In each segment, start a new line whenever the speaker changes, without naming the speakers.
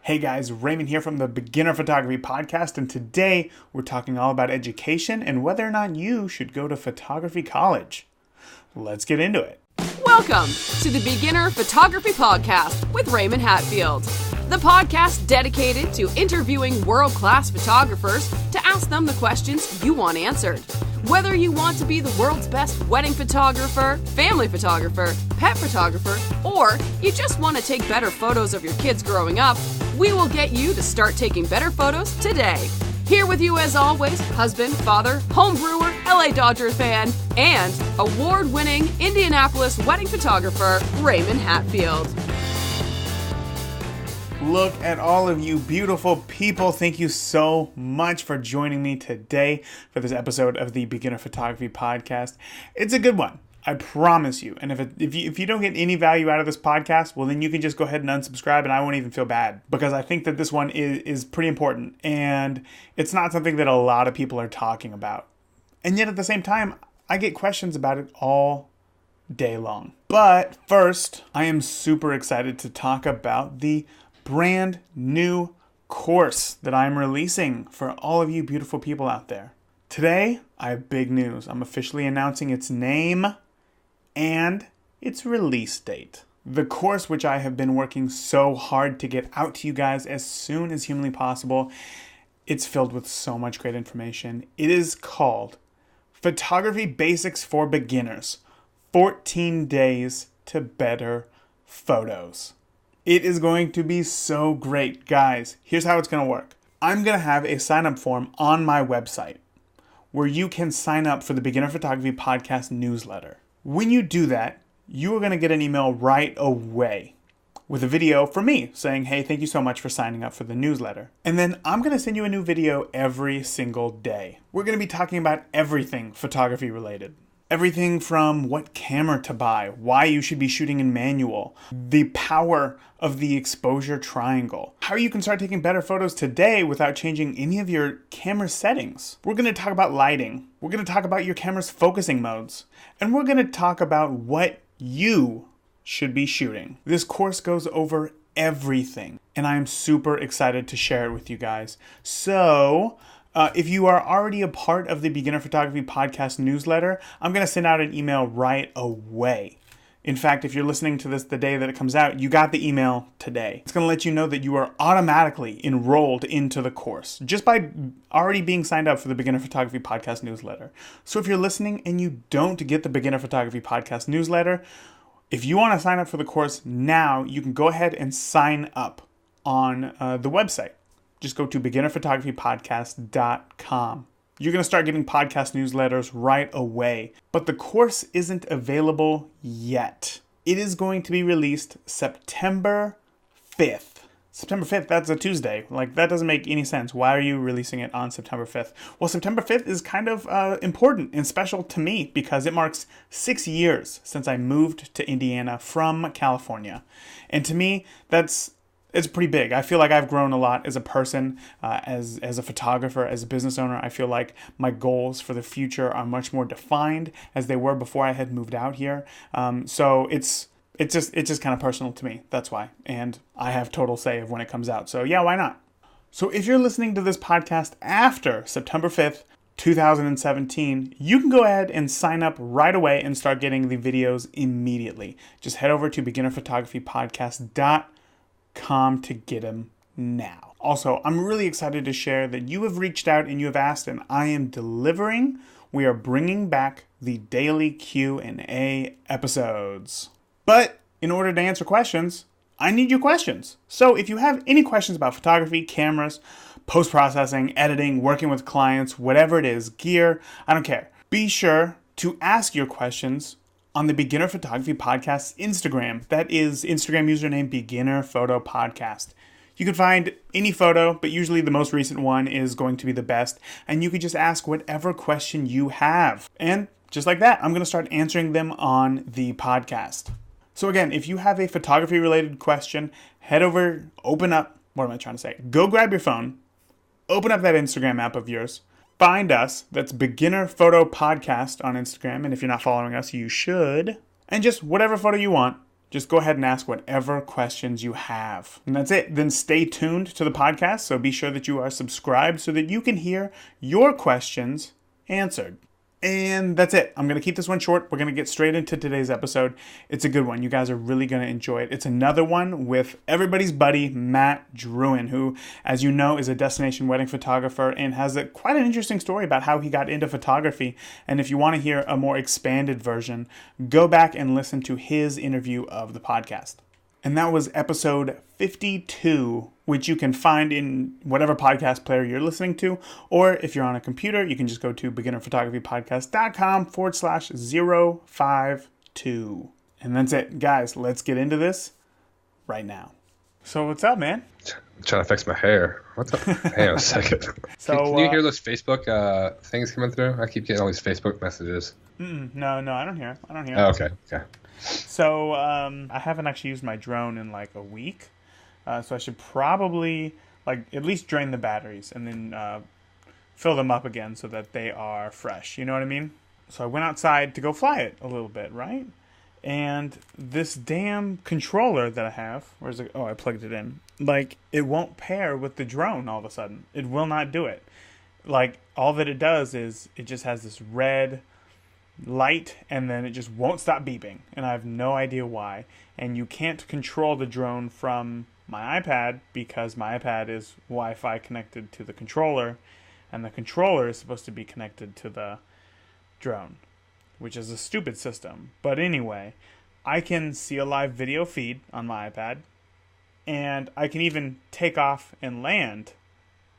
Hey guys, Raymond here from the Beginner Photography Podcast, and today we're talking all about education and whether or not you should go to photography college. Let's get into it.
Welcome to the Beginner Photography Podcast with Raymond Hatfield, the podcast dedicated to interviewing world-class photographers to ask them the questions you want answered. Whether you want to be the world's best wedding photographer, family photographer, pet photographer, or you just want to take better photos of your kids growing up, we will get you to start taking better photos today. Here with you as always, husband, father, home brewer, LA Dodgers fan, and award-winning Indianapolis wedding photographer, Raymond Hatfield.
Look at all of you beautiful people. Thank you so much for joining me today for this episode of the Beginner Photography Podcast. It's a good one, I promise you. And if you don't get any value out of this podcast, well, then you can just go ahead and unsubscribe and I won't even feel bad, because I think that this one is pretty important and it's not something that a lot of people are talking about. And yet at the same time, I get questions about it all day long. But first, I am super excited to talk about the brand new course that I'm releasing for all of you beautiful people out there. Today, I have big news. I'm officially announcing its name and its release date. The course, which I have been working so hard to get out to you guys as soon as humanly possible, it's filled with so much great information. It is called Photography Basics for Beginners, 14 Days to Better Photos. It is going to be so great, guys. Here's how it's going to work. I'm going to have a sign-up form on my website where you can sign up for the Beginner Photography Podcast newsletter. When you do that, you are going to get an email right away with a video from me saying, hey, thank you so much for signing up for the newsletter. And then I'm going to send you a new video every single day. We're going to be talking about everything photography related. Everything from what camera to buy, why you should be shooting in manual, the power of the exposure triangle, how you can start taking better photos today without changing any of your camera settings. We're going to talk about lighting. We're going to talk about your camera's focusing modes. And we're going to talk about what you should be shooting. This course goes over everything, and I am super excited to share it with you guys. So, if you are already a part of the Beginner Photography Podcast newsletter, I'm going to send out an email right away. In fact, if you're listening to this the day that it comes out, you got the email today. It's going to let you know that you are automatically enrolled into the course just by already being signed up for the Beginner Photography Podcast newsletter. So if you're listening and you don't get the Beginner Photography Podcast newsletter, if you want to sign up for the course now, you can go ahead and sign up on the website. Just go to beginnerphotographypodcast.com. You're going to start getting podcast newsletters right away, but the course isn't available yet. It is going to be released September 5th. September 5th, that's a Tuesday. That doesn't make any sense. Why are you releasing it on September 5th? Well, September 5th is kind of important and special to me because it marks 6 years since I moved to Indiana from California. And to me, it's pretty big. I feel like I've grown a lot as a person, as a photographer, as a business owner. I feel like my goals for the future are much more defined as they were before I had moved out here. So it's just kind of personal to me. That's why. And I have total say of when it comes out. So yeah, why not? So if you're listening to this podcast after September 5th, 2017, you can go ahead and sign up right away and start getting the videos immediately. Just head over to beginnerphotographypodcast.com to get them now. Also, I'm really excited to share that you have reached out and you have asked, and I am delivering. We are bringing back the daily Q&A episodes. But in order to answer questions, I need your questions. So if you have any questions about photography, cameras, post-processing, editing, working with clients, whatever it is, gear, I don't care. Be sure to ask your questions on the Beginner Photography Podcast's Instagram. That is Instagram username Beginner Photo Podcast. You can find any photo, but usually the most recent one is going to be the best. And you can just ask whatever question you have. And just like that, I'm going to start answering them on the podcast. So again, if you have a photography related question, head over, go grab your phone, open up that Instagram app of yours, find us, that's Beginner Photo Podcast on Instagram, and if you're not following us, you should. And just whatever photo you want, just go ahead and ask whatever questions you have. And that's it. Then stay tuned to the podcast. So be sure that you are subscribed so that you can hear your questions answered. And that's it. I'm going to keep this one short. We're going to get straight into today's episode. It's a good one. You guys are really going to enjoy it. It's another one with everybody's buddy, Matt Druin, who, as you know, is a destination wedding photographer and has quite an interesting story about how he got into photography. And if you want to hear a more expanded version, go back and listen to his interview of the podcast. And that was episode 52, which you can find in whatever podcast player you're listening to. Or if you're on a computer, you can just go to beginnerphotographypodcast.com/052. And that's it. Guys, let's get into this right now. So what's up, man?
I'm trying to fix my hair. What's up? Hang on a second. Can you hear those Facebook things coming through? I keep getting all these Facebook messages.
No, I don't hear.
Oh, okay.
So I haven't actually used my drone in like a week. So I should probably at least drain the batteries and then fill them up again so that they are fresh. You know what I mean? So I went outside to go fly it a little bit, right? And this damn controller that I have, where's it? Oh, I plugged it in. It won't pair with the drone all of a sudden. It will not do it. All that it does is it just has this red light and then it just won't stop beeping. And I have no idea why. And you can't control the drone from my iPad because my iPad is Wi-Fi connected to the controller. And the controller is supposed to be connected to the drone, which is a stupid system. But anyway, I can see a live video feed on my iPad, and I can even take off and land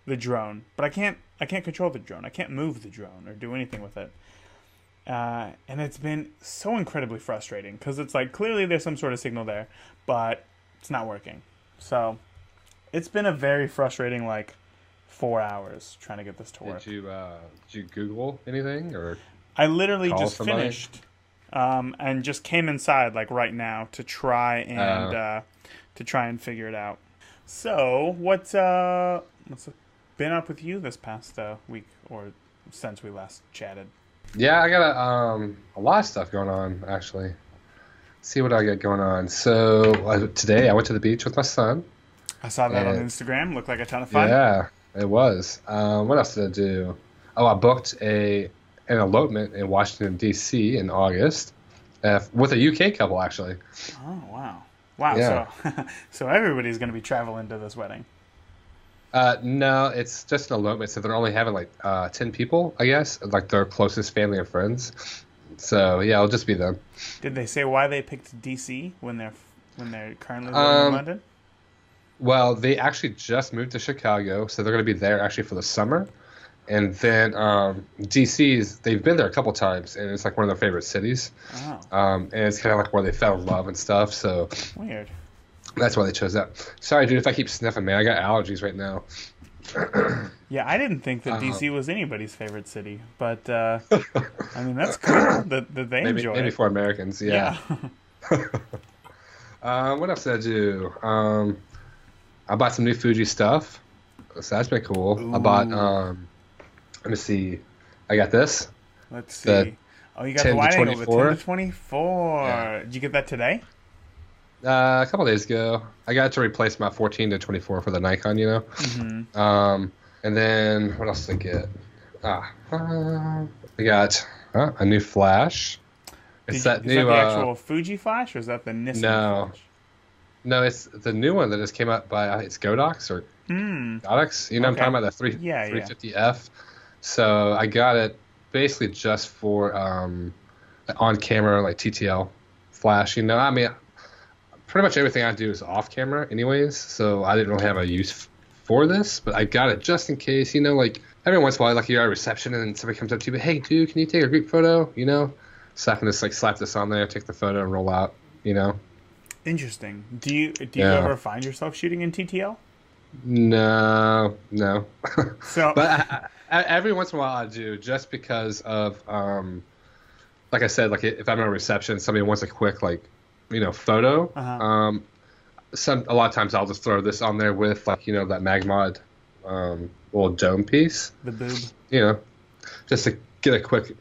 the drone, but I can't control the drone. I can't move the drone or do anything with it. And it's been so incredibly frustrating because it's clearly there's some sort of signal there, but it's not working. So it's been a very frustrating 4 hours trying to get this to work.
Did you Google anything or?
I literally just finished and just came inside right now to try and figure it out. So what's been up with you this past week or since we last chatted?
Yeah, I got a lot of stuff going on actually. Let's see what I got going on. So today I went to the beach with my son.
I saw that on Instagram. Looked like a ton of fun.
Yeah, it was. What else did I do? Oh, I booked an elopement in Washington, D.C. in August with a UK couple, actually.
Oh, wow. Wow,
yeah.
So everybody's going to be traveling to this wedding.
No, it's just an elopement, so they're only having 10 people, I guess, their closest family and friends. So, yeah, it'll just be them.
Did they say why they picked D.C. when they're currently living in London?
Well, they actually just moved to Chicago, so they're going to be there actually for the summer. And then DC's, they've been there a couple times, and it's one of their favorite cities.
Oh.
And it's kind of where they fell in love and stuff. So
weird.
That's why they chose that. Sorry, dude, if I keep sniffing, man. I got allergies right now.
Yeah, I didn't think that DC was anybody's favorite city, but I mean that's cool that they enjoy it.
Maybe for Americans, yeah. What else did I do? I bought some new Fuji stuff, so that's been cool.
Ooh.
I bought. Let me see. I got this.
Let's see. Oh, you got the wide angle, the 10 to 24.
Yeah.
Did you get that today?
A couple days ago. I got to replace my 14 to 24 for the Nikon, you know.
Mm-hmm.
And then what else did I get? I got a new flash. Is that the
actual Fuji flash, or is that the Nissan flash?
No, it's the new one that just came out by it's Godox or Godox. You know, okay. I'm talking about the 350F. So I got it basically just for on camera TTL flash. You know, I mean, pretty much everything I do is off camera, anyways. So I didn't really have a use for this, but I got it just in case. You know, every once in a while, you're at a reception and somebody comes up to you, hey, dude, can you take a group photo? You know, so I can just slap this on there, take the photo, and roll out. You know.
Interesting. Do you ever find yourself shooting in TTL?
No.
So,
but every once in a while I do, just because of like I said, if I'm at a reception, somebody wants a quick photo.
Uh-huh.
A lot of times I'll just throw this on there with that Magmod little dome piece.
The boob.
You know, just to get a quick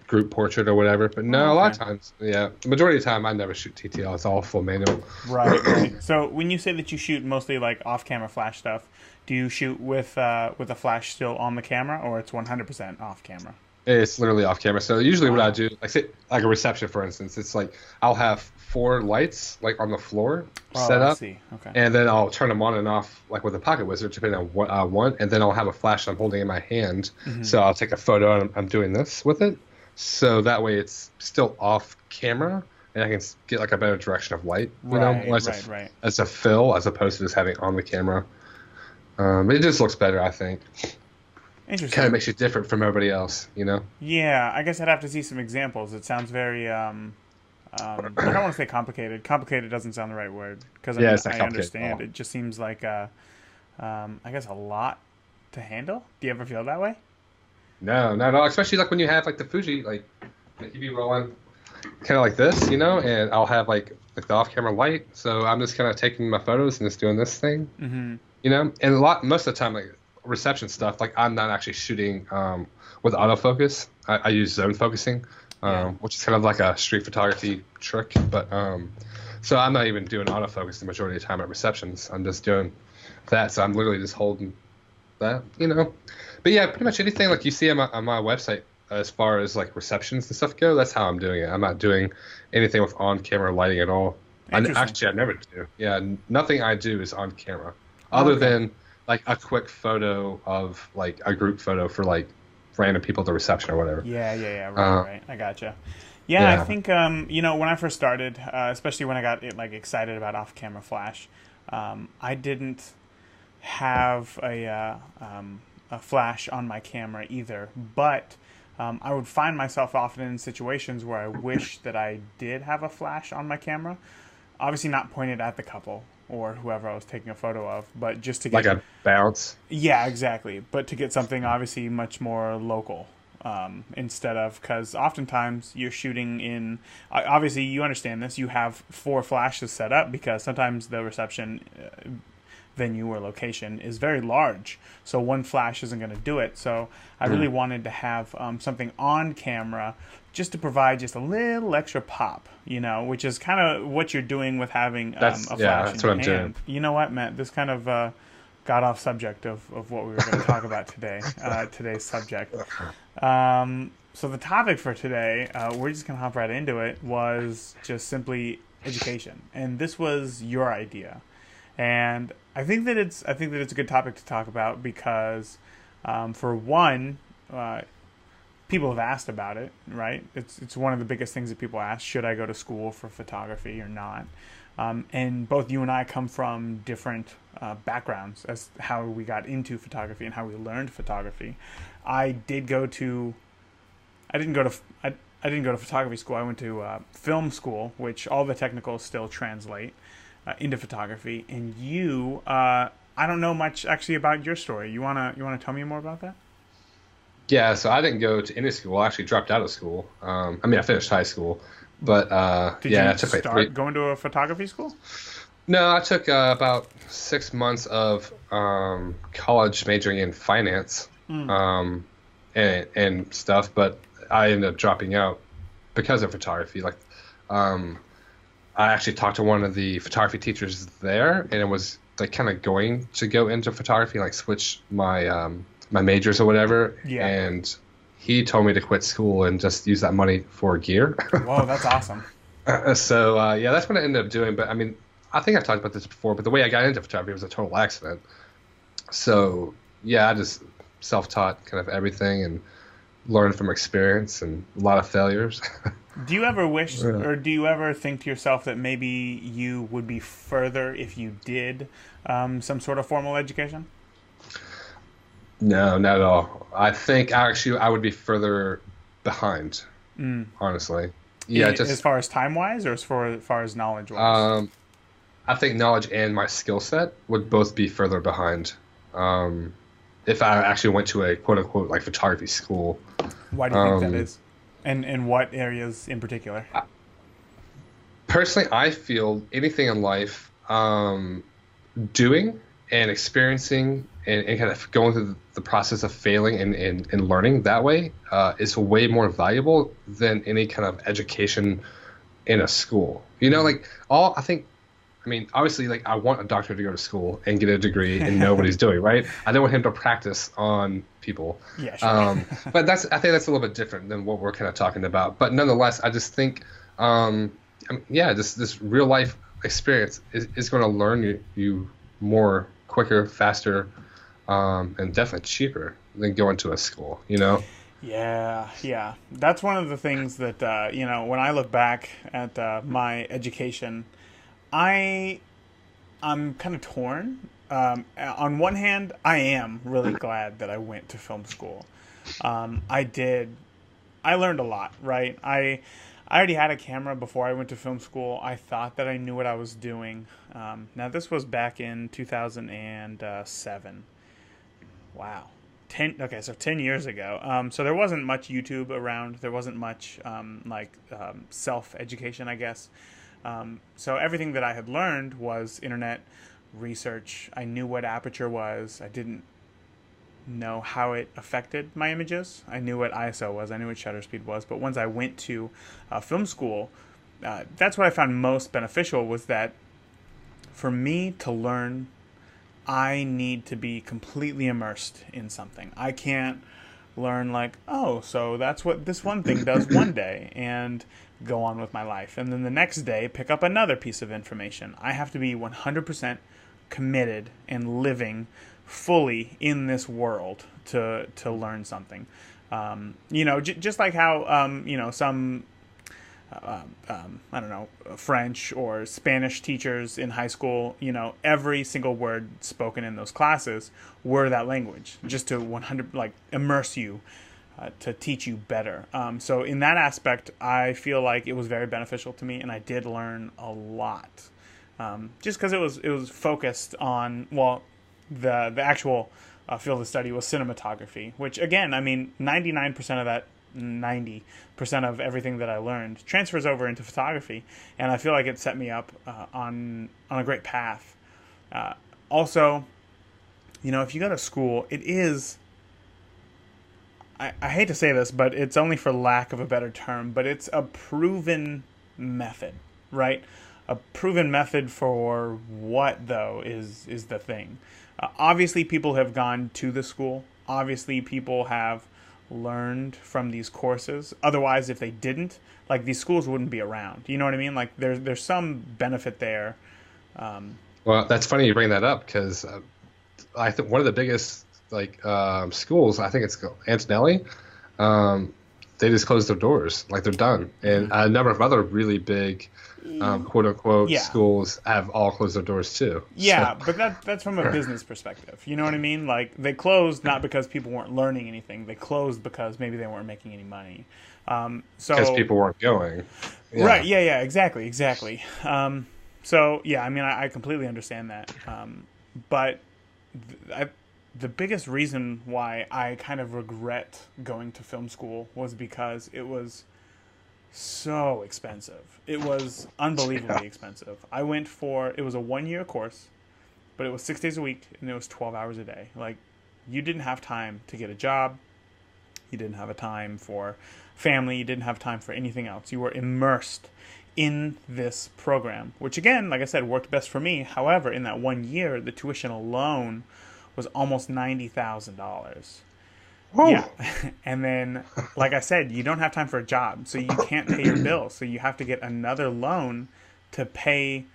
group portrait or whatever. But no, a lot of times, the majority of the time I never shoot TTL. It's all full manual.
Right. So when you say that you shoot mostly like off-camera flash stuff, do you shoot with a flash still on the camera, or it's 100% off-camera?
It's literally off camera. So usually what I do, like say like a reception, for instance, it's like I'll have 4 lights like on the floor set up,
I see. Okay.
and then I'll turn them on and off like with a pocket wizard, depending on what I want, and then I'll have a flash I'm holding in my hand. So I'll take a photo and I'm doing this with it, so that way it's still off camera and I can get like a better direction of light, as a fill as opposed to just having on the camera. It just looks better, I think.
Interesting.
Kind of makes you different from everybody else,
Yeah, I guess I'd have to see some examples. It sounds very, I don't want to say complicated. Complicated doesn't sound the right word, because I understand. It just seems like, I guess, a lot to handle. Do you ever feel that way?
No, not at all. Especially like when you have like the Fuji, like you be rolling kind of like this, and I'll have like the off-camera light. So I'm just kind of taking my photos and just doing this thing, and most of the time, like reception stuff, like I'm not actually shooting with autofocus. I use zone focusing, which is kind of like a street photography trick. But so I'm not even doing autofocus the majority of the time at receptions. I'm just doing that. So I'm literally just holding that, But yeah, pretty much anything like you see on my website as far as like receptions and stuff go, that's how I'm doing it. I'm not doing anything with on-camera lighting at all. I never do. Yeah, nothing I do is on camera, other than like a quick photo of like a group photo for like random people at the reception or whatever.
Yeah. Right. I gotcha. Yeah, I think when I first started, especially when I got excited about off-camera flash, I didn't have a flash on my camera either, but I would find myself often in situations where I wish that I did have a flash on my camera. Obviously not pointed at the couple or whoever I was taking a photo of, but just to get... Like
a bounce?
Yeah, exactly. But to get something obviously much more local, instead of... Because oftentimes you're shooting in... Obviously, you understand this. You have 4 flashes set up because sometimes the reception venue or location is very large. So one flash isn't going to do it. So I really wanted to have something on camera just to provide just a little extra pop, which is kind of what you're doing with having a flash
that's
in
what I'm
hand.
doing.
You know what, Matt? This kind of got off subject of what we were going to talk about today, today's subject. So the topic for today, we're just going to hop right into it, was just simply education. And this was your idea. And I think that it's a good topic to talk about because, for one, people have asked about it, right? It's one of the biggest things that people ask: should I go to school for photography or not? And both you and I come from different backgrounds as how we got into photography and how we learned photography. I didn't go to photography school. I went to film school, which all the technicals still translate into photography. And you, I don't know much actually about your story. You wanna tell me more about that?
Yeah, so I didn't go to any school. I actually dropped out of school. I finished high school, but I took
start going to a photography school?
No, I took about 6 months of college majoring in finance and stuff, but I ended up dropping out because of photography. I actually talked to one of the photography teachers there, and it was like kind of going to go into photography, like switch my my majors or whatever.
Yeah.
And he told me to quit school and just use that money for gear.
Whoa, that's awesome.
So that's what I ended up doing. But I mean, I think I've talked about this before, but the way I got into photography was a total accident. So yeah, I just self-taught kind of everything and learned from experience and a lot of failures.
Do you ever wish, or do you ever think to yourself that maybe you would be further if you did some sort of formal education?
No, not at all. I think I would be further behind, honestly. Yeah, just
as far as time-wise, or as far as knowledge-wise?
I think knowledge and my skill set would both be further behind. If I actually went to a quote-unquote like photography school.
Why do you think that is? And what areas in particular?
Personally, I feel anything in life, doing and experiencing and kind of going through the process of failing and learning that way is way more valuable than any kind of education in a school. Like I mean, obviously, like I want a doctor to go to school and get a degree and know what he's doing, right? I don't want him to practice on people.
Yeah, sure.
But I think that's a little bit different than what we're kind of talking about. But nonetheless, I just think, this real life experience is going to learn you more quicker, faster, and definitely cheaper than going to a school.
Yeah. That's one of the things that when I look back at my education, I'm kind of torn. On one hand, I am really glad that I went to film school. I learned a lot, right? I already had a camera before I went to film school. I thought that I knew what I was doing. Now, this was back in 2007. Wow. 10 years ago. So there wasn't much YouTube around. There wasn't much self-education, I guess. So everything that I had learned was internet research. I knew what aperture was. I didn't know how it affected my images. I knew what ISO was. I knew what shutter speed was. But once I went to film school, that's what I found most beneficial, was that for me to learn, I need to be completely immersed in something. I can't learn like, oh, so that's what this one thing does one day, and go on with my life. And then the next day, pick up another piece of information. I have to be 100% committed and living fully in this world to learn something. Just like how, some, I don't know, French or Spanish teachers in high school, every single word spoken in those classes were that language, just to immerse you, to teach you better. So in that aspect, I feel like it was very beneficial to me, and I did learn a lot. Just because it was focused on, the actual field of study was cinematography, which again, I mean, 99% of that, 90% of everything that I learned transfers over into photography, and I feel like it set me up on a great path. Also, if you go to school, it is, I hate to say this, but it's only for lack of a better term, but it's a proven method, right? A proven method for what, though, is the thing. Obviously, people have gone to the school. Obviously, people have learned from these courses. Otherwise, if they didn't, these schools wouldn't be around. You know what I mean? There's some benefit there.
Well, that's funny you bring that up, because I think one of the biggest schools, I think it's Antonelli, they just closed their doors, they're done, and a number of other really big quote unquote schools have all closed their doors too.
Yeah, so. But that's from a business perspective. You know what I mean? They closed not because people weren't learning anything. They closed because maybe they weren't making any money.
Because people weren't going.
Yeah. Right? Yeah. Exactly. So yeah, I mean, I completely understand that. But the biggest reason why I kind of regret going to film school was because it was so expensive. It was unbelievably expensive. I went it was a 1-year course, but it was 6 days a week, and it was 12 hours a day. You didn't have time to get a job. You didn't have a time for family. You didn't have time for anything else. You were immersed in this program, which again, like I said, worked best for me. However, in that 1 year, the tuition alone was almost $90,000.
Oh.
Yeah. And then, like I said, you don't have time for a job, so you can't pay your bills. So you have to get another loan to pay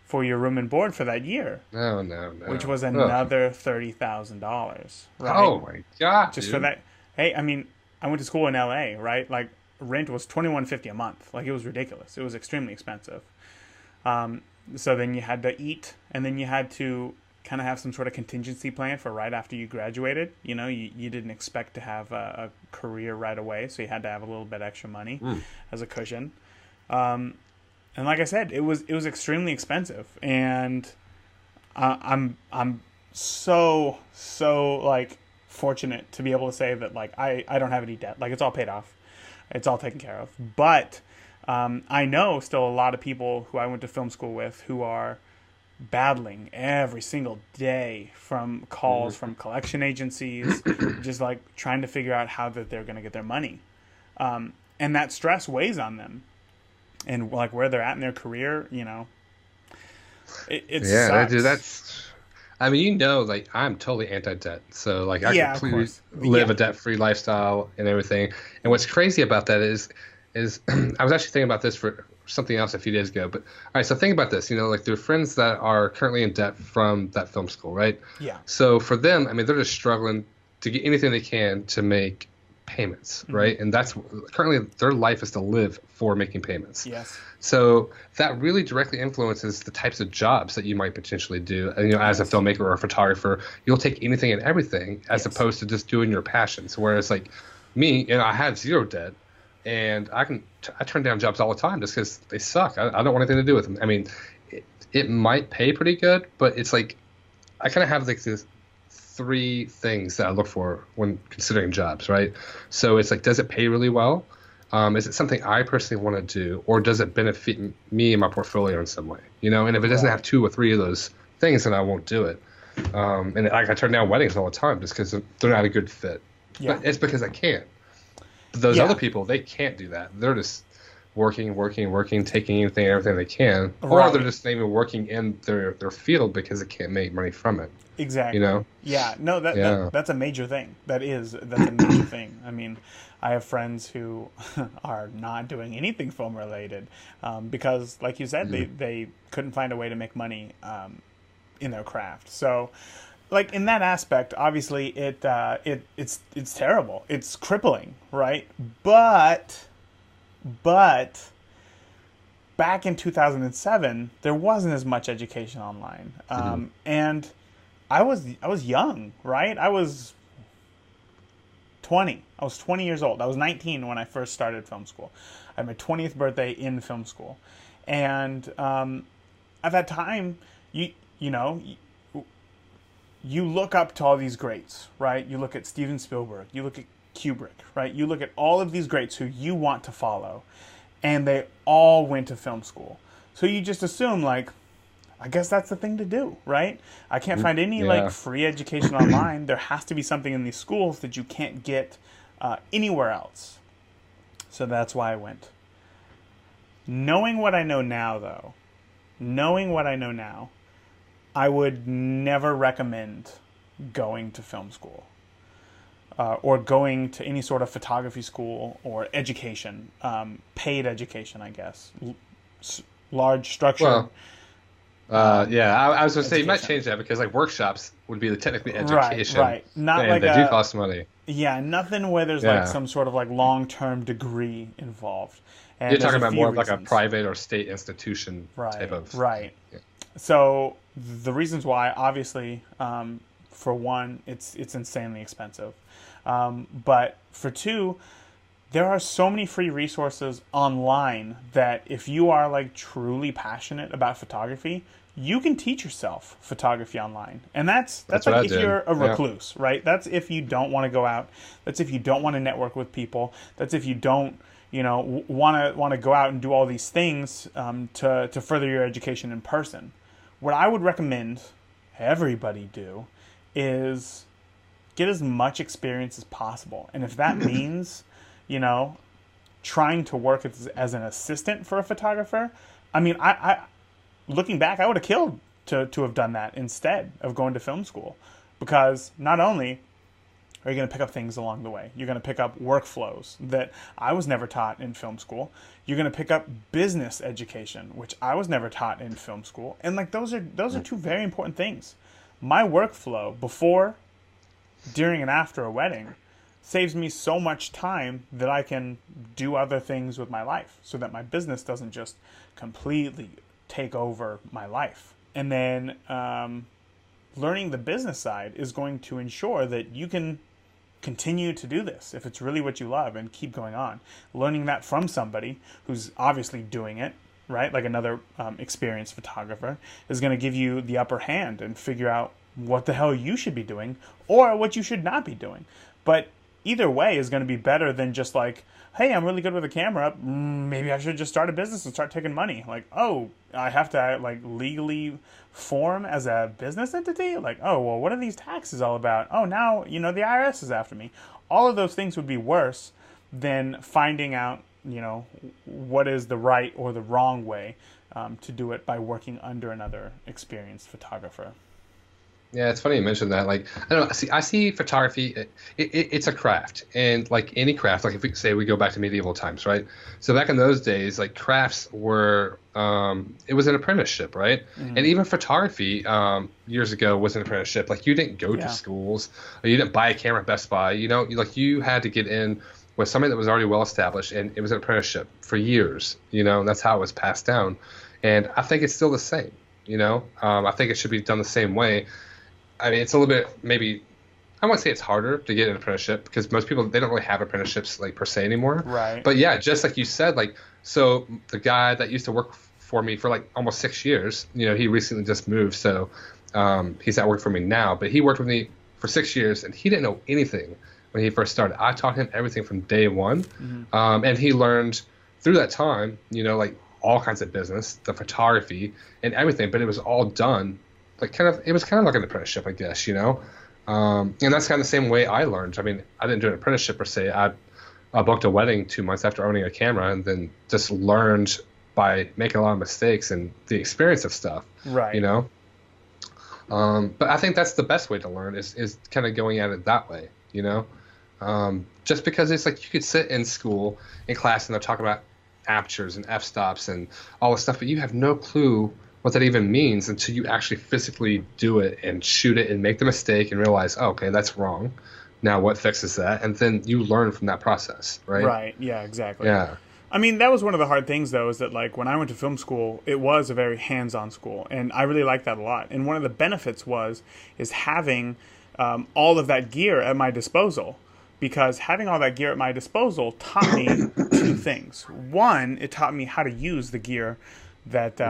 for your room and board for that year.
No.
Which was another $30,000. Right?
Oh my God.
Just for that. Hey, I mean, I went to school in LA, right? Rent was $21.50 a month. It was ridiculous. It was extremely expensive. So then you had to eat, and then you had to kind of have some sort of contingency plan for right after you graduated. You didn't expect to have a career right away, so you had to have a little bit extra money as a cushion. And like I said, it was extremely expensive, and I'm so fortunate to be able to say that I don't have any debt. It's all paid off, it's all taken care of. But I know still a lot of people who I went to film school with who are battling every single day from calls from collection agencies, just like trying to figure out how that they're going to get their money. And that stress weighs on them, and like where they're at in their career, it sucks.
That's. I mean, like I'm totally anti-debt, so like I completely live a debt-free lifestyle and everything. And what's crazy about that is I was actually thinking about this for something else a few days ago. But all right, so think about this. Like there are friends that are currently in debt from that film school, right?
Yeah.
So for them, I mean, they're just struggling to get anything they can to make payments, right? And that's currently their life is to live for making payments.
Yes.
So that really directly influences the types of jobs that you might potentially do. And, as a filmmaker or a photographer, you'll take anything and everything as opposed to just doing your passions. Whereas like me, I have zero debt, and I turn down jobs all the time just because they suck. I don't want anything to do with them. I mean, it might pay pretty good, but it's like I kind of have like this 3 things that I look for when considering jobs, right? So it's like, does it pay really well? Is it something I personally want to do, or does it benefit me and my portfolio in some way? And if it doesn't have 2 or 3 of those things, then I won't do it. And I turn down weddings all the time just because they're not a good fit. Yeah. But it's because I can't. But those other people, they can't do that. They're just working, taking anything and everything they can, or they're just not even working in their field because they can't make money from it.
Exactly. Yeah. No, that's a major thing. That's a major thing. I mean, I have friends who are not doing anything film related because, like you said, they couldn't find a way to make money in their craft. So, like in that aspect, obviously it's terrible. It's crippling, right? But back in 2007, there wasn't as much education online, and I was young, right? I was 20. I was 20 years old. I was 19 when I first started film school. I had my 20th birthday in film school, and at that time, you look up to all these greats, right? You look at Steven Spielberg, you look at Kubrick, right? You look at all of these greats who you want to follow, and they all went to film school. So you just assume, like, I guess that's the thing to do, right? I can't find any like free education online. There has to be something in these schools that you can't get anywhere else. So that's why I went. Knowing what I know now, though, I would never recommend going to film school or going to any sort of photography school or education, paid education, I guess, large structure.
Well, I was going to say you might change that because like workshops would be technically education,
right? Not
and
like
they do cost money.
Yeah, nothing where there's like some sort of like long-term degree involved. And
you're talking about more of like a private or state institution type of
right. Yeah. So the reasons why, obviously, for one, it's insanely expensive, but for 2. There are so many free resources online that if you are like truly passionate about photography, you can teach yourself photography online. And that's like if you're a recluse, right? That's if you don't want to go out. That's if you don't want to network with people. That's if you don't, want to go out and do all these things to further your education in person. What I would recommend everybody do is get as much experience as possible. And if that means trying to work as an assistant for a photographer. I mean, I looking back, I would have killed to have done that instead of going to film school, because not only are you going to pick up things along the way, you're going to pick up workflows that I was never taught in film school. You're going to pick up business education, which I was never taught in film school, and like those are 2 very important things. My workflow before, during, and after a wedding saves me so much time that I can do other things with my life so that my business doesn't just completely take over my life. And then learning the business side is going to ensure that you can continue to do this if it's really what you love and keep going on. Learning that from somebody who's obviously doing it, right? Like another experienced photographer is going to give you the upper hand and figure out what the hell you should be doing or what you should not be doing. But either way is going to be better than just like, hey, I'm really good with a camera. Maybe I should just start a business and start taking money. Like, oh, I have to like legally form as a business entity? Like, oh, well, what are these taxes all about? Oh, now, the IRS is after me. All of those things would be worse than finding out, what is the right or the wrong way to do it by working under another experienced photographer.
Yeah, it's funny you mentioned that. Like, I don't know. I see photography. It's a craft, and like any craft, like if we say we go back to medieval times, right? So back in those days, like crafts were, it was an apprenticeship, right? Mm-hmm. And even photography years ago was an apprenticeship. Like you didn't go to schools, or you didn't buy a camera at Best Buy. Like you had to get in with somebody that was already well established, and it was an apprenticeship for years. And that's how it was passed down. And I think it's still the same. I think it should be done the same way. I mean, it's a little bit, maybe, I won't say it's harder to get an apprenticeship because most people, they don't really have apprenticeships like per se anymore.
Right.
But yeah, just like you said, like, so the guy that used to work for me for like almost 6 years, he recently just moved. So he's not working for me now, but he worked with me for 6 years and he didn't know anything when he first started. I taught him everything from day one. Mm-hmm. And he learned through that time, like all kinds of business, the photography and everything, but it was all done. Like it was kind of like an apprenticeship, I guess, and that's kind of the same way I learned. I mean, I didn't do an apprenticeship per se. I booked a wedding 2 months after owning a camera, and then just learned by making a lot of mistakes and the experience of stuff.
Right.
But I think that's the best way to learn is kind of going at it that way. Just because it's like you could sit in school in class and they're talking about apertures and f-stops and all this stuff, but you have no clue what that even means until you actually physically do it and shoot it and make the mistake and realize, oh, okay, that's wrong. Now what fixes that? And then you learn from that process, right?
Right. Yeah, exactly.
Yeah.
I mean, that was one of the hard things, though, is that, like, when I went to film school, it was a very hands-on school, and I really liked that a lot. And one of the benefits is having all of that gear at my disposal, because having all that gear at my disposal taught me two things. One, it taught me how to use the gear that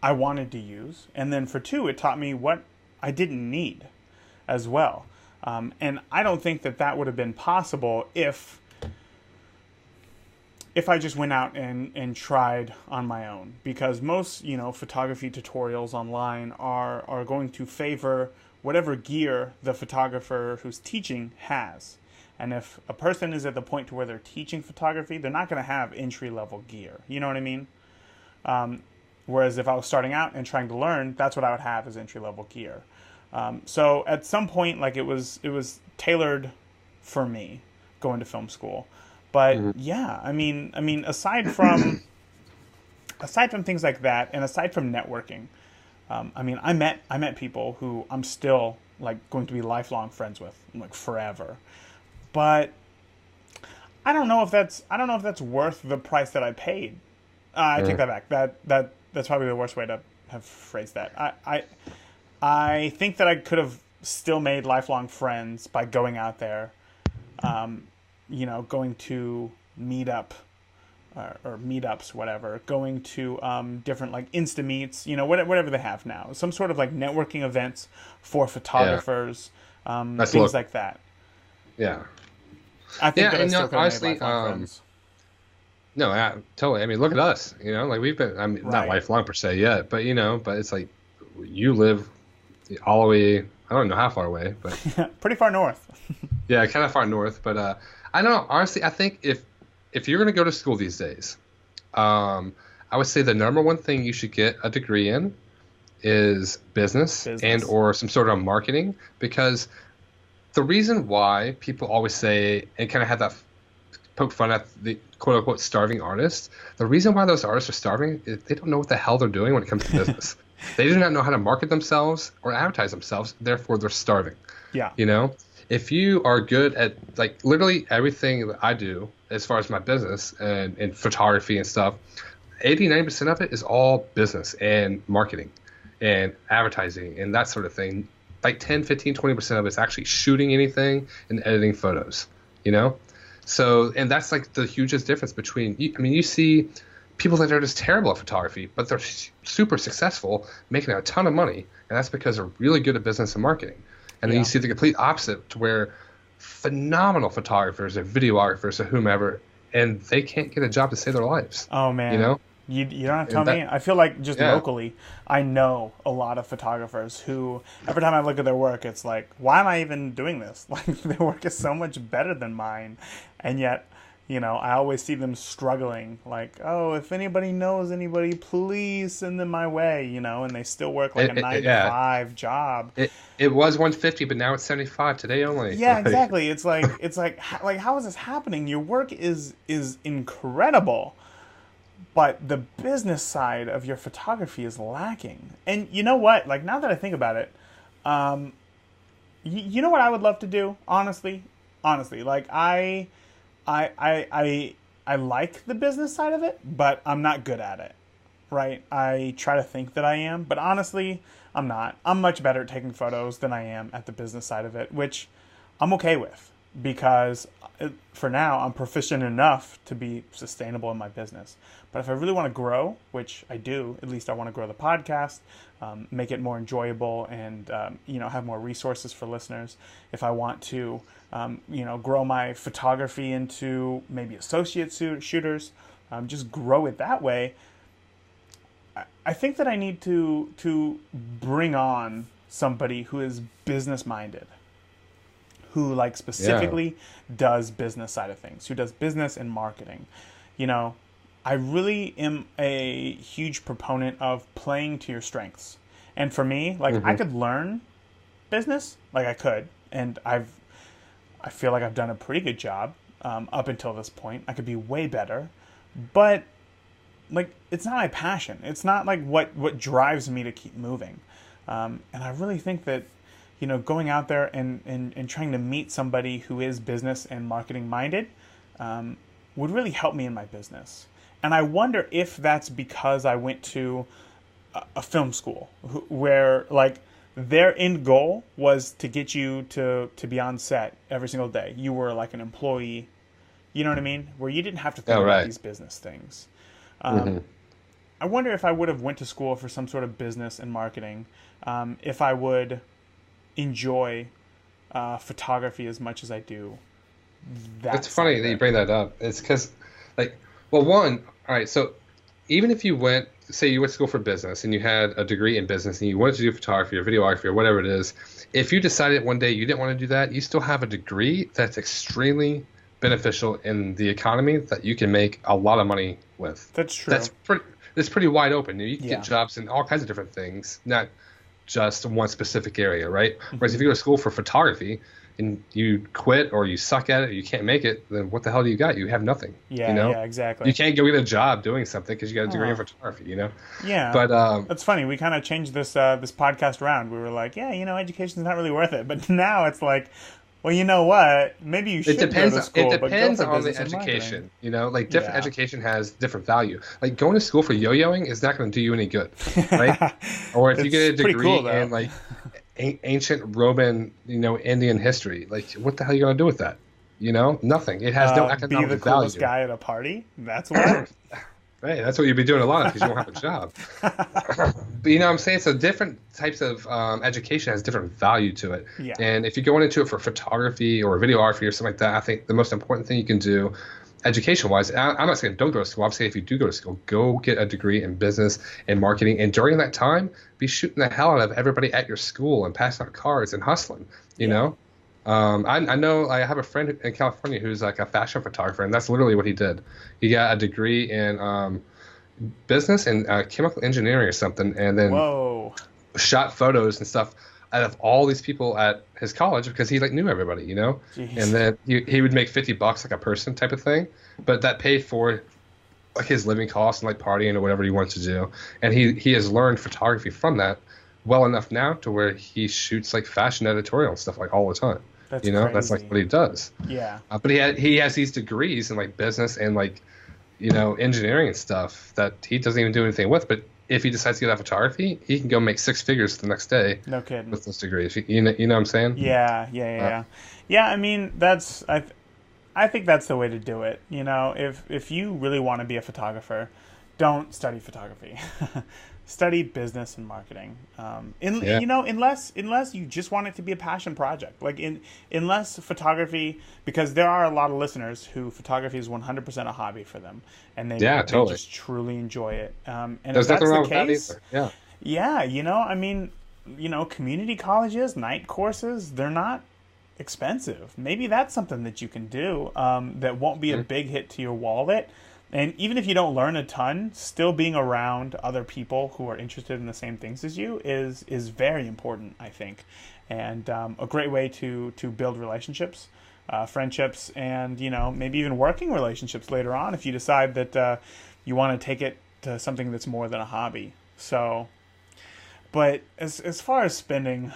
I wanted to use, and then for two, it taught me what I didn't need as well. And I don't think that would have been possible if I just went out and tried on my own, because most photography tutorials online are going to favor whatever gear the photographer who's teaching has. And if a person is at the point to where they're teaching photography, they're not going to have entry-level gear. You know what I mean? Whereas if I was starting out and trying to learn, that's what I would have as entry-level gear. So at some point, like it was tailored for me going to film school. But yeah, I mean, aside from things like that, and aside from networking, I met people who I'm still like going to be lifelong friends with, like forever. But I don't know if that's worth the price that I paid. I take that back. That's probably the worst way to have phrased that. I think that I could have still made lifelong friends by going out there, going to meetup or meetups, whatever, going to different like Insta meets, whatever they have now, some sort of like networking events for photographers, things like that.
Yeah.
I think that I still could have made lifelong friends.
No, totally. I mean, look at us. Like we've been. I mean, not lifelong per se yet, but but it's like you live all the way. I don't know how far away, but
pretty far north.
Yeah, kind of far north. But I don't know. Honestly, I think if you're gonna go to school these days, I would say the number one thing you should get a degree in is business. And or some sort of marketing, because the reason why people always say and kind of have that poke fun at the quote-unquote starving artists, the reason why those artists are starving is they don't know what the hell they're doing when it comes to business. They do not know how to market themselves or advertise themselves, therefore they're starving.
Yeah.
If you are good at like literally everything that I do as far as my business and photography and stuff, 80-90% of it is all business and marketing and advertising and that sort of thing. Like 10, 15, 20% of it is actually shooting anything and editing photos, So, and that's like the hugest difference between, you see people that are just terrible at photography, but they're super successful, making a ton of money. And that's because they're really good at business and marketing. And then you see the complete opposite, to where phenomenal photographers or videographers or whomever, and they can't get a job to save their lives.
Oh man,
you know,
you don't have to tell me. I feel like just locally, I know a lot of photographers who every time I look at their work, it's like, why am I even doing this? Like their work is so much better than mine, and yet, you know, I always see them struggling. Like, oh, if anybody knows anybody, please send them my way. You know, and they still work like a 9-to-5 job.
It was 150, but now it's 75 today only.
Yeah, exactly. It's like how is this happening? Your work is incredible, but the business side of your photography is lacking. And you know what? Like now that I think about it, you know what I would love to do? Honestly, like I like the business side of it, but I'm not good at it. Right? I try to think that I am, but honestly, I'm not. I'm much better at taking photos than I am at the business side of it, which I'm okay with because for now I'm proficient enough to be sustainable in my business. But if I really want to grow, which I do, at least I want to grow the podcast, make it more enjoyable and, have more resources for listeners. If I want to, grow my photography into maybe associate shooters, just grow it that way. I think that I need to bring on somebody who is business minded, who like specifically does business side of things, who does business and marketing. You know, I really am a huge proponent of playing to your strengths. And for me, like I could learn business, like I could, and I feel like I've done a pretty good job up until this point. I could be way better, but like it's not my passion. It's not like what drives me to keep moving. And I really think that, you know, going out there and trying to meet somebody who is business and marketing minded would really help me in my business. And I wonder if that's because I went to a film school where like their end goal was to get you to be on set every single day. You were like an employee, you know what I mean? Where you didn't have to think about these business things. I wonder if I would have went to school for some sort of business and marketing, if I would enjoy photography as much as I do.
It's funny that you bring that up. It's because, like, well, one, all right, so even if you went, say you went to school for business and you had a degree in business and you wanted to do photography or videography or whatever it is, if you decided one day you didn't want to do that, you still have a degree that's extremely beneficial in the economy that you can make a lot of money with.
That's true.
It's pretty wide open. You can get jobs in all kinds of different things, not just one specific area, right? Whereas if you go to school for photography and you quit or you suck at it or you can't make it, then what the hell do you got? You have nothing.
Yeah,
you know?
Yeah, exactly.
You can't go get a job doing something because you got a degree in photography, you know?
Yeah.
But
that's funny. We kind of changed this podcast around. We were like, yeah, you know, education's not really worth it. But now it's like, well, you know what? Maybe you should go to school.
It depends on the education. You know, like different education has different value. Like going to school for yo-yoing is not going to do you any good, right? Or if you get a degree in like ancient Roman, you know, Indian history, like what the hell are you going to do with that? You know, nothing. It has no economic value.
Be the coolest guy at a party. That's what.
Right, that's what you'd be doing a lot of because you won't have a job. But you know what I'm saying? So different types of education has different value to it.
Yeah.
And if you're going into it for photography or videography or something like that, I think the most important thing you can do education-wise, I'm not saying don't go to school. I'm saying if you do go to school, go get a degree in business and marketing. And during that time, be shooting the hell out of everybody at your school and passing out cards and hustling, you know? I know I have a friend in California who's like a fashion photographer, and that's literally what he did. He got a degree in business and chemical engineering or something, and then shot photos and stuff out of all these people at his college because he like knew everybody, you know. Jeez. And then he would make $50 like a person type of thing, but that paid for like his living costs and like partying or whatever he wanted to do. And he has learned photography from that well enough now to where he shoots like fashion editorial and stuff like all the time.
That's
you know,
crazy.
that's like what he does.
Yeah.
But he has these degrees in like business and like, you know, engineering and stuff that he doesn't even do anything with. But if he decides to get out of photography, he can go make 6 figures the next day.
No kidding.
With those degrees. You know what I'm saying?
Yeah. Yeah, I mean, I think that's the way to do it. You know, if you really want to be a photographer, don't study photography. study business and marketing. Unless you just want it to be a passion project, unless photography, because there are a lot of listeners who photography is 100% a hobby for them, and they just truly enjoy it. And
there's nothing wrong with that either.
Community colleges, night courses, they're not expensive. Maybe that's something that you can do that won't be a big hit to your wallet. And even if you don't learn a ton, still being around other people who are interested in the same things as you is very important, I think. And a great way to build relationships, friendships, and maybe even working relationships later on if you decide that you want to take it to something that's more than a hobby. So, but as far as spending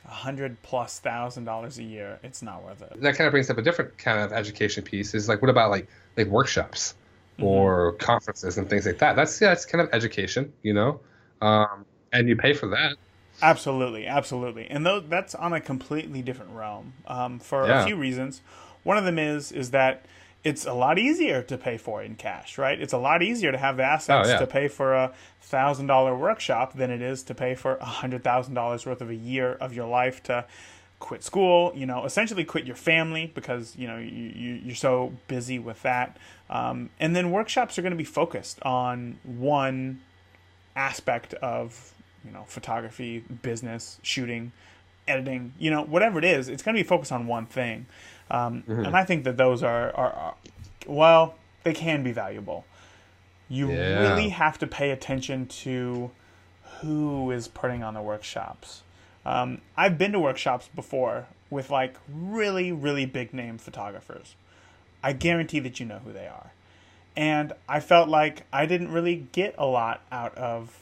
$100,000+ a year, it's not worth it.
That kind of brings up a different kind of education piece. Is what about like workshops or conferences and things like that? That's kind of education, and you pay for that.
Absolutely. And that's on a completely different realm for a few reasons. One of them is that it's a lot easier to pay for it in cash, right? It's a lot easier to have the assets to pay for a $1,000 workshop than it is to pay for $100,000 worth of a year of your life to quit school, essentially quit your family because, you're so busy with that. And then workshops are going to be focused on one aspect of, photography, business, shooting, editing, whatever it is, it's going to be focused on one thing. And I think that those are they can be valuable. You really have to pay attention to who is putting on the workshops. I've been to workshops before with really, really big name photographers. I guarantee that you know who they are. And I felt like I didn't really get a lot out of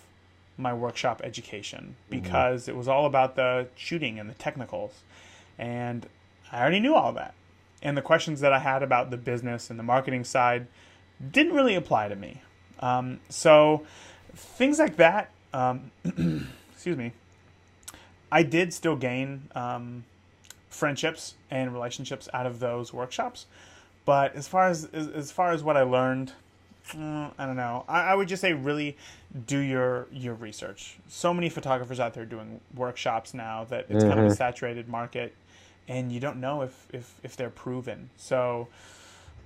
my workshop education because it was all about the shooting and the technicals. And I already knew all that. And the questions that I had about the business and the marketing side didn't really apply to me. So things like that, excuse me, I did still gain friendships and relationships out of those workshops. But as far as what I learned, I don't know. I would just say really do your research. So many photographers out there doing workshops now that it's kind of a saturated market, and you don't know if they're proven. So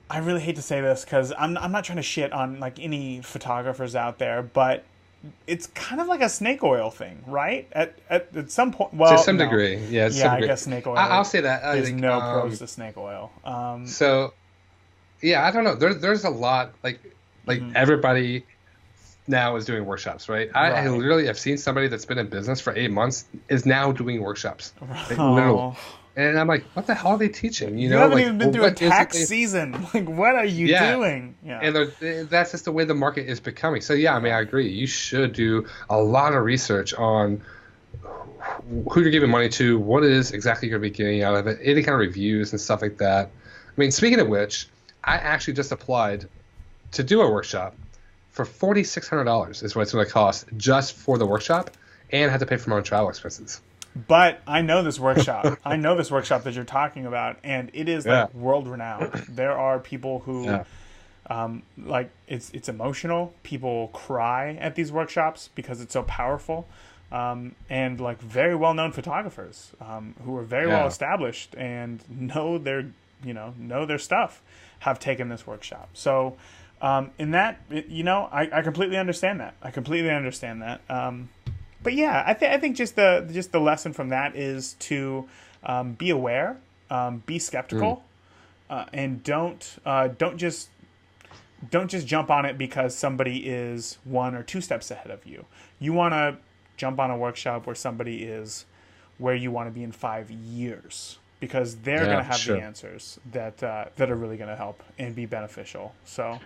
I really hate to say this because I'm not trying to shit on any photographers out there, but it's kind of like a snake oil thing, right? At some point, well,
to some degree, yeah.
I guess snake oil.
I'll say that
there's no pros to snake oil.
So, yeah, I don't know. There's a lot everybody now is doing workshops, right? I literally have seen somebody that's been in business for 8 months is now doing workshops, literally. And I'm like, what the hell are they teaching?
You haven't even been through a tax season. What are you doing? Yeah.
And that's just the way the market is becoming. So, yeah, I mean, I agree. You should do a lot of research on who you're giving money to, what it is exactly you're going to be getting out of it, any kind of reviews and stuff like that. I mean, speaking of which, I actually just applied to do a workshop for $4,600 is what it's going to cost just for the workshop, and had to pay for my own travel expenses.
But I know this workshop. I know this workshop that you're talking about, and it is world renowned. There are people who, it's emotional. People cry at these workshops because it's so powerful, and very well known photographers who are very well established and know their stuff have taken this workshop. So, in that, I completely understand that. But yeah, I think just the lesson from that is to be aware, be skeptical, and don't just jump on it because somebody is 1 or 2 steps ahead of you. You want to jump on a workshop where somebody is where you want to be in 5 years because they're going to have the answers that are really going to help and be beneficial. So.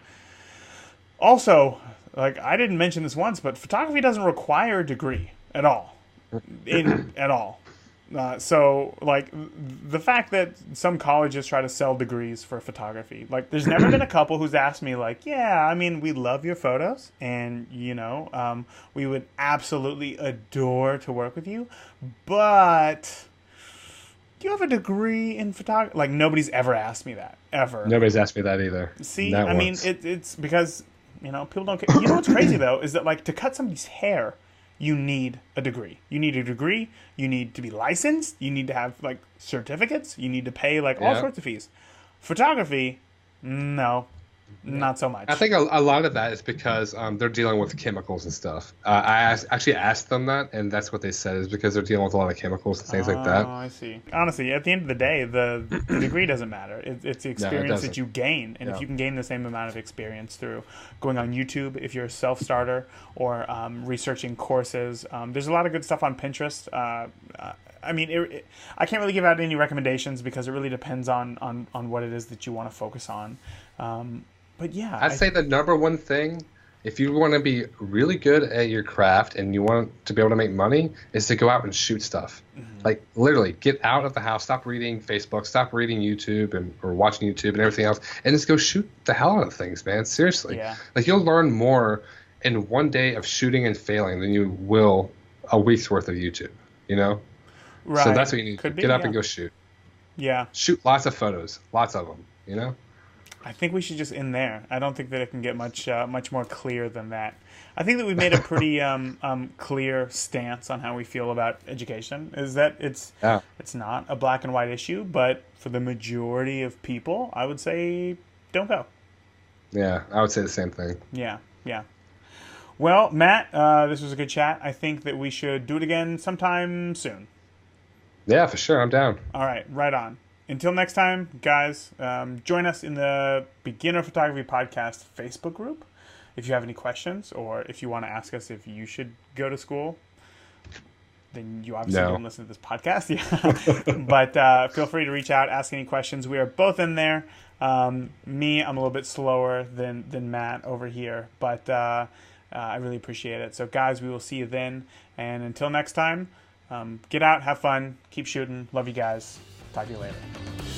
Also, I didn't mention this once, but photography doesn't require a degree at all. At all. So, the fact that some colleges try to sell degrees for photography, there's never been a couple who's asked me, we love your photos, and, we would absolutely adore to work with you, but do you have a degree in photography? Nobody's ever asked me that, ever.
Nobody's asked me that either.
See, I mean, it's because... You know, people don't care. You know what's crazy though is that like to cut somebody's hair, you need a degree. You need a degree. You need to be licensed. You need to have like certificates. You need to pay like all sorts of fees. Photography, no. Not so much.
I think a lot of that is because they're dealing with chemicals and stuff. I actually asked them that, and that's what they said, is because they're dealing with a lot of chemicals and things like that.
Oh, I see. Honestly, at the end of the day, the degree doesn't matter. It's the experience that you gain. And if you can gain the same amount of experience through going on YouTube, if you're a self-starter, or researching courses, there's a lot of good stuff on Pinterest. I mean, I can't really give out any recommendations because it really depends on what it is that you want to focus on. But yeah,
I'd say the number one thing, if you want to be really good at your craft and you want to be able to make money, is to go out and shoot stuff. Mm-hmm. Like literally get out of the house, stop reading Facebook, stop reading YouTube or watching YouTube and everything else, and just go shoot the hell out of things, man. Seriously.
Yeah.
Like you'll learn more in one day of shooting and failing than you will a week's worth of YouTube, you know?
Right.
So that's what you need to do. Get up and go shoot.
Yeah.
Shoot lots of photos, lots of them, you know?
I think we should just end there. I don't think that it can get much more clear than that. I think that we've made a pretty clear stance on how we feel about education. Is that it's not a black and white issue, but for the majority of people, I would say don't go.
Yeah, I would say the same thing.
Yeah. Well, Matt, this was a good chat. I think that we should do it again sometime soon.
Yeah, for sure. I'm down.
All right, right on. Until next time, guys, join us in the Beginner Photography Podcast Facebook group if you have any questions, or if you want to ask us if you should go to school. Then you obviously don't listen to this podcast. Yeah. But feel free to reach out, ask any questions. We are both in there. Me, I'm a little bit slower than Matt over here, but I really appreciate it. So, guys, we will see you then. And until next time, get out, have fun, keep shooting. Love you guys. Talk to you later.